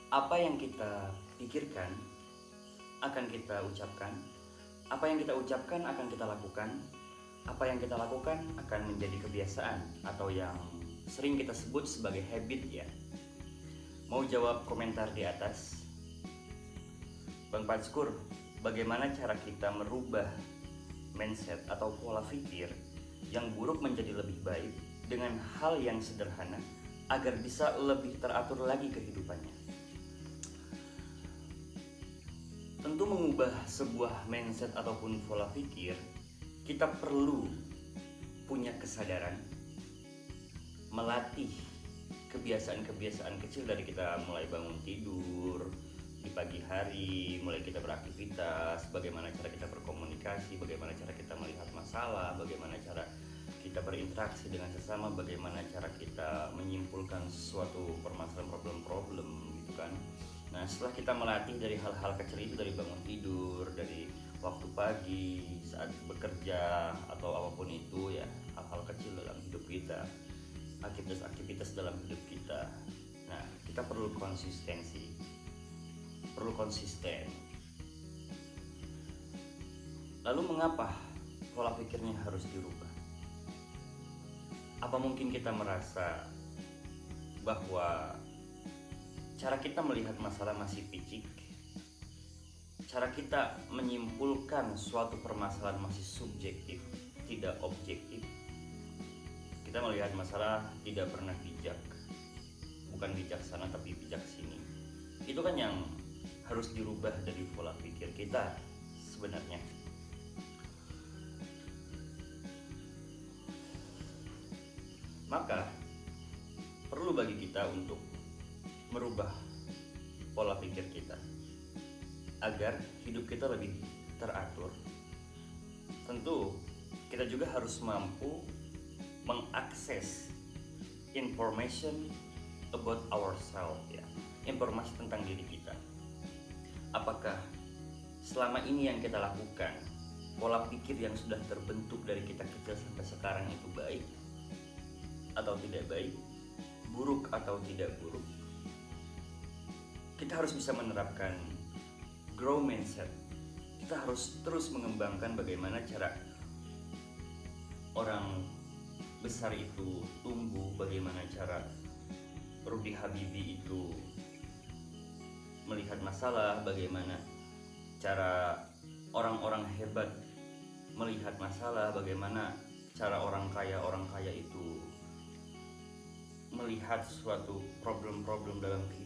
Apa yang kita pikirkan akan kita ucapkan, apa yang kita ucapkan akan kita lakukan, apa yang kita lakukan akan menjadi kebiasaan atau yang sering kita sebut sebagai habit ya. Mau jawab komentar di atas? Bang Panskur, bagaimana cara kita merubah mindset atau pola pikir yang buruk menjadi lebih baik dengan hal yang sederhana agar bisa lebih teratur lagi kehidupannya? Tentu mengubah sebuah mindset ataupun pola pikir, kita perlu punya kesadaran, melatih kebiasaan-kebiasaan kecil dari kita mulai bangun tidur, di pagi hari, mulai kita beraktivitas, bagaimana cara kita berkomunikasi, bagaimana cara kita melihat masalah, bagaimana cara kita berinteraksi dengan sesama, bagaimana cara kita menyimpulkan suatu permasalahan problem-problem gitu kan. Nah, setelah kita melatih dari hal-hal kecil itu, dari bangun tidur, dari waktu pagi, saat bekerja atau apapun itu ya, hal-hal kecil dalam hidup kita, aktivitas-aktivitas dalam hidup kita. Nah, kita perlu konsistensi, perlu konsisten. Lalu mengapa pola pikirnya harus dirubah? Apa mungkin kita merasa bahwa cara kita melihat masalah masih picik, cara kita menyimpulkan suatu permasalahan masih subjektif, tidak objektif? Kita melihat masalah tidak pernah bijak, bukan bijaksana tapi bijak sini. Itu kan yang harus dirubah dari pola pikir kita sebenarnya. Maka perlu bagi kita untuk merubah pola pikir kita agar hidup kita lebih teratur. Tentu kita juga harus mampu mengakses information about ourselves ya, informasi tentang diri kita. Apakah selama ini yang kita lakukan, pola pikir yang sudah terbentuk dari kita kecil sampai sekarang itu baik atau tidak baik, buruk atau tidak buruk? Kita harus bisa menerapkan grow mindset. Kita harus terus mengembangkan bagaimana cara orang besar itu tumbuh, bagaimana cara Rudy Habibie itu melihat masalah, bagaimana cara orang-orang hebat melihat masalah, bagaimana cara orang kaya itu melihat suatu problem-problem dalam